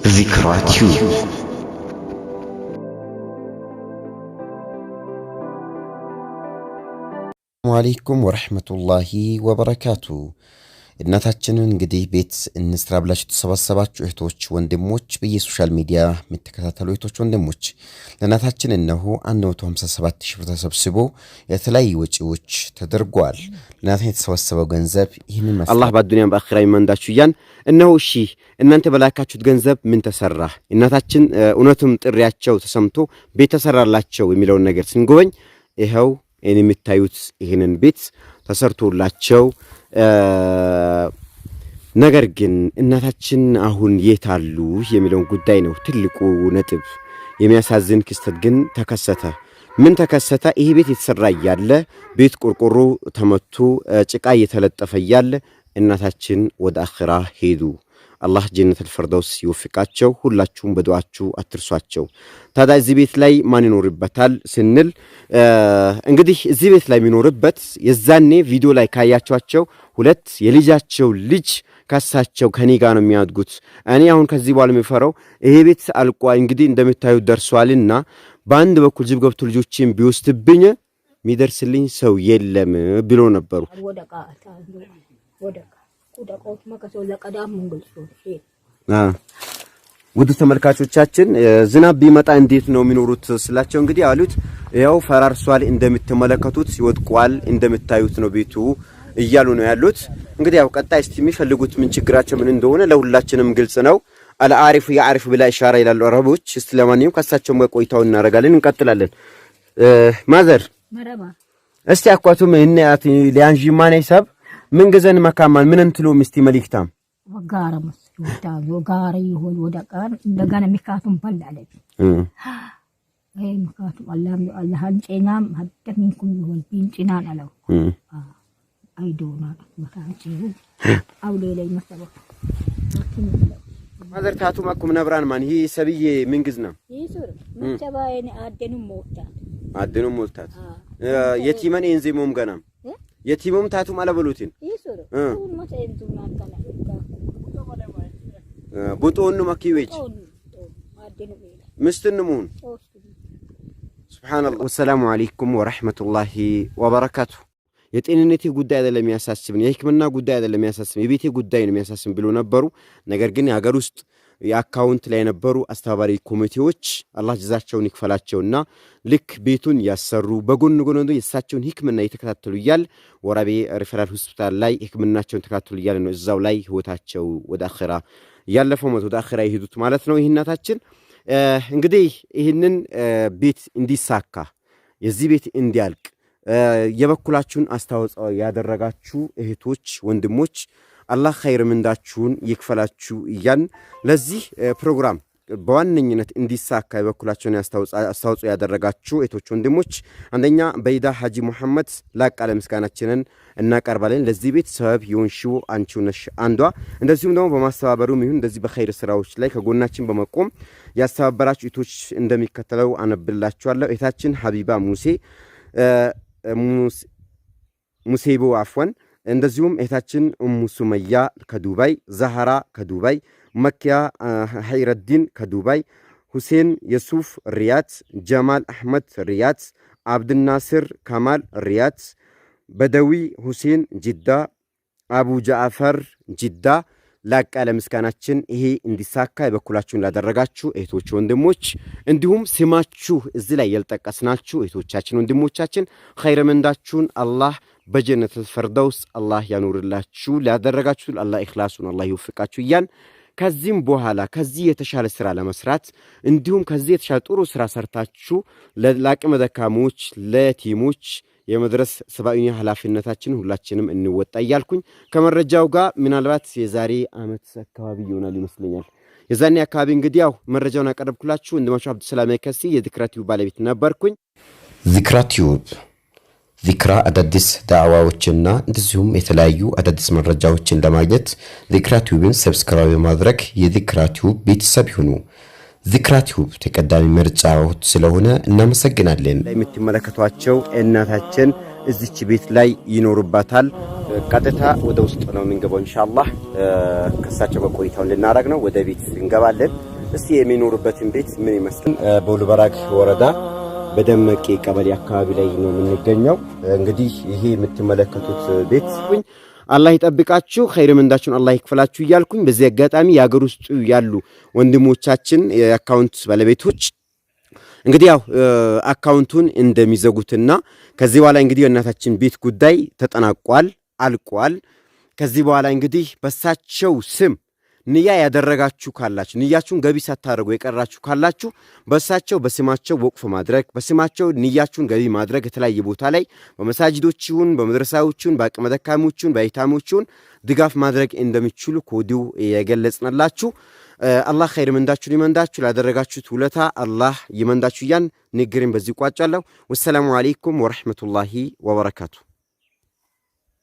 ዚክራቲው ወአለይኩም ወራህመቱላሂ ወበረካቱ። እናታችንን እንግዲህ ቤት እንስራ ብላችሁ ተሰባሰባችሁ እህቶች ወንድሞች፣ በየሶሻል ሚዲያ የምትከታተሉ እህቶች ወንድሞች፣ ለእናታችን እነሆ 157 ሺህ ብር ተሰብስቦ የተለያዩ ወጪዎች ተደርጓል። ለእናታችን የተሰበሰበው ገንዘብ ይህንን መስራት አላህ በዱንያም በአኺራ ይመንዳችሁ እያን እነሆ እሺ እናንተ በላካችሁት ገንዘብ ምን ተሰራ፣ እናታችን እውነቱም ጥሪያቸው ተሰምቶ ቤት ተሰራላቸው የሚለውን ነገር ስንጎበኝ ይሄው እኔ የምታዩት ይሄንን ቤት ተሰርቶላቸው ነገር ግን እናታችን አሁን የት አሉ የሚለውን ጉዳይ ነው ትልቁ ነጥብ። የሚያሳዝን ክስተት ግን ተከሰተ። ምን ተከሰተ? ይሄ ቤት የተሰራ ያለ ቤት ቆርቆሮ ተመቶ ጭቃ እየተለጠፈ ያለ እናታችን ወደ አኺራ ሄዱ። አላህ ጀነቱል ፈርደውስ ይወፍቃቸው። ሁላችሁም በዱዓችሁ አትርሷቸው። ታዲያ እዚህ ቤት ላይ ማን ይኖርበታል ስንል እንግዲህ እዚህ ቤት ላይ የሚኖርበት የዛኔ ቪዲዮ ላይ ካያቸዋቸው ሁለት የልጃቸው ልጅ ካሳቸው ከኔ ጋር ነው የሚያድጉት። እኔ አሁን ከዚህ በኋላ የሚፈራው ይሄ ቤት አልቋ እንግዲህ እንደምታዩት ደርሷልና በአንድ በኩል ጅብ ገብቶ ልጆችን ቢወስድብኝ የሚደርስልኝ ሰው የለም ብሎ ነበሩ። ውድ ተመልካቾቻችን ዝናብ ቢመጣ እንዴት ነው የሚኖሩት ስላቸው እንግዲህ አሉት ያው ፈራርሷል፣ እንደምትመለከቱት ይወድቋል፣ እንደምታዩት ነው ቤቱ እያሉ ነው ያሉት። እንግዲህ ያው ቀጣይ እስቲ የሚፈልጉት ምን ችግራቸው ምን እንደሆነ ለሁላችንም ግልጽ ነው። አልዓሪፍ ያዕሪፍ ብላ ኢሻራ ይላሉ አረቦች። እስቲ ለማንኛውም ከሳቸውም ጋር ቆይታው እናደርጋለን፣ እንቀጥላለን። ማዘር መረባ እስቲ አቋቱም እነያት ሊያንጂ ማን ይሳብ ምን ገዘን መካማን ምን እንትሉ ምስቲ መልእክታም ወጋራ መስውታው ወጋራ ይሁን ወደቃን እንደገና ሚካቱም ባላለች አይ ሚካቱ አላህ አንጨናም ሀደሚንኩም ይሁን ቢንጭናን አለው አይዶና መካንቺው አውሌ ላይ መሰበው ማዘር ታቱ ማኩም ነብራን ማን ይሄ ሰብዬ ምን ግዝና ይሱር መጨባይኔ አደኑ ሞልታት የቲመን እንዚሞም ገናም የቲሙም ታቱ ማለበሉትን ይሱር ቡጦኑ ማኪዌጅ ምስትንሙን ሱብሃንአላህ። ወሰላሙ አለይኩም ወራህመቱላሂ ወበረካቱ። የጤንነቴ ጉዳይ አይደለም የሚያሳስብን፣ የህክምና ጉዳይ አይደለም የሚያሳስብን፣ የቤቴ ጉዳይ ነው የሚያሳስብን ብሎ ነበሩ። ነገር ግን የሀገር ውስጥ የአካውንት ላይ የነበሩ አስተባባሪ ኮሚቴዎች አላህ ጀዛቸውን ይክፈላቸውና ልክ ቤቱን ያሰሩ በጎን ጎን የሳቸውን ህክምና እየተከታተሉ ይያል ወራቤ ሪፈራል ሆስፒታል ላይ ህክምናቸውን ተከታተሉ ይያል ነው እዛው ላይ ህይወታቸው ወደ አኺራ ያለፈው ወደ አኺራ ይሄዱት ማለት ነው። ይህናታችን እንግዲህ ይህንን ቤት እንዲሳካ የዚህ ቤት እንዲያልቅ የበኩላችሁን አስተዋጽኦ ያደረጋችሁ እህቶች ወንድሞች አላህ ኸይር ምንዳችሁን ይክፈላችሁ እያን ለዚህ ፕሮግራም በዋነኝነት እንዲሳካ የበኩላችሁን አስተዋጽኦ ያደረጋችሁ እህቶች ወንድሞች አንደኛ በይዳ ሐጂ መሐመድ ላቃለ ምስጋናችንን እናቀርባለን። ለዚህ ቤት ሰበብ የሆንሽው አንቺው ነሽ አንዷ። እንደዚሁም ደግሞ በማስተባበሩም ይሁን እንደዚህ በኸይር ስራዎች ላይ ከጎናችን በመቆም ያስተባበራችሁ እህቶች እንደሚከተለው አነብላችኋለሁ። እህታችን ሀቢባ ሙሴቦ አፍወን፣ እንደዚሁም እህታችን ኡሙ ሱመያ ከዱባይ፣ ዛህራ ከዱባይ፣ መኪያ ሀይረዲን ከዱባይ፣ ሁሴን የሱፍ ሪያት፣ ጀማል አህመድ ሪያት፣ አብድናስር ከማል ሪያት፣ በደዊ ሁሴን ጅዳ፣ አቡ ጃዕፈር ጅዳ ላቃለ ምስጋናችን ይሄ እንዲሳካ የበኩላችሁን ላደረጋችሁ እህቶች ወንድሞች እንዲሁም ስማችሁ እዚህ ላይ ያልጠቀስናችሁ እህቶቻችን ወንድሞቻችን ኸይር ምንዳችሁን አላህ በጀነቱል ፈርደውስ አላህ ያኑርላችሁ። ላደረጋችሁ አላህ ኢኽላሱን አላህ ይወፍቃችሁ እያን ከዚህም በኋላ ከዚህ የተሻለ ስራ ለመስራት እንዲሁም ከዚህ የተሻለ ጥሩ ስራ ሰርታችሁ ለአቅመ ደካሞች ለቲሞች የመድረስ ሰብአዊ ኃላፊነታችን ሁላችንም እንወጣ እያልኩኝ ከመረጃው ጋር ምናልባት የዛሬ አመት አካባቢ ይሆናል ይመስለኛል የዛኔ አካባቢ እንግዲህ ያው መረጃውን አቀረብኩላችሁ እንደማሻው አብዱሰላም ከሲ የዚክራቲው ባለቤት ነበርኩኝ። ዚክራ አዳዲስ ዳዕዋዎችና እንደዚሁም የተለያዩ አዳዲስ መረጃዎችን ለማግኘት ዚክራቲውን ሰብስክራይብ ማድረግ የዚክራቲው ቤተሰብ ይሁኑ። ዚክራቲው ተቀዳሚ ምርጫው ስለሆነ እናመሰግናለን። የምትመለከቷቸው እናታችን እዚች ቤት ላይ ይኖሩባታል። ቀጥታ ወደ ውስጥ ነው የምንገባው ኢንሻአላህ። ከሳቸው በቆይታው እንድናረግ ነው ወደ ቤት እንገባለን። እስቲ የሚኖርበትን ቤት ምን ይመስላል? በወልበራግ ወረዳ በደመቄ ቀበሌ አካባቢ ላይ ነው የምንገኘው። እንግዲህ ይሄ የምትመለከቱት ቤት አላህ ይጠብቃችሁ፣ ኸይር ምንዳችሁን አላህ ይክፈላችሁ እያልኩኝ በዚህ አጋጣሚ የሀገር ውስጥ ያሉ ወንድሞቻችን የአካውንት ባለቤቶች እንግዲህ ያው አካውንቱን እንደሚዘጉትና ከዚህ በኋላ እንግዲህ የእናታችን ቤት ጉዳይ ተጠናቋል፣ አልቋል። ከዚህ በኋላ እንግዲህ በሳቸው ስም ንያ ያደረጋችሁ ካላችሁ ንያችሁን ገቢ ሳታደርጉ የቀራችሁ ካላችሁ በሳቸው በስማቸው ወቅፍ ማድረግ በስማቸው ንያችሁን ገቢ ማድረግ የተለያየ ቦታ ላይ በመሳጅዶች ይሁን በመድረሳዎች ይሁን በአቅመ ደካሞች ይሁን በአይታሞች ይሁን ድጋፍ ማድረግ እንደሚችሉ ኮዲው የገለጽናላችሁ። አላህ ኸይር ምንዳችሁን ይመንዳችሁ፣ ላደረጋችሁት ውለታ አላህ ይመንዳችሁ። ያን ንግግሬን በዚህ ቋጫለሁ። ወሰላሙ አለይኩም ወራህመቱላሂ ወበረካቱ።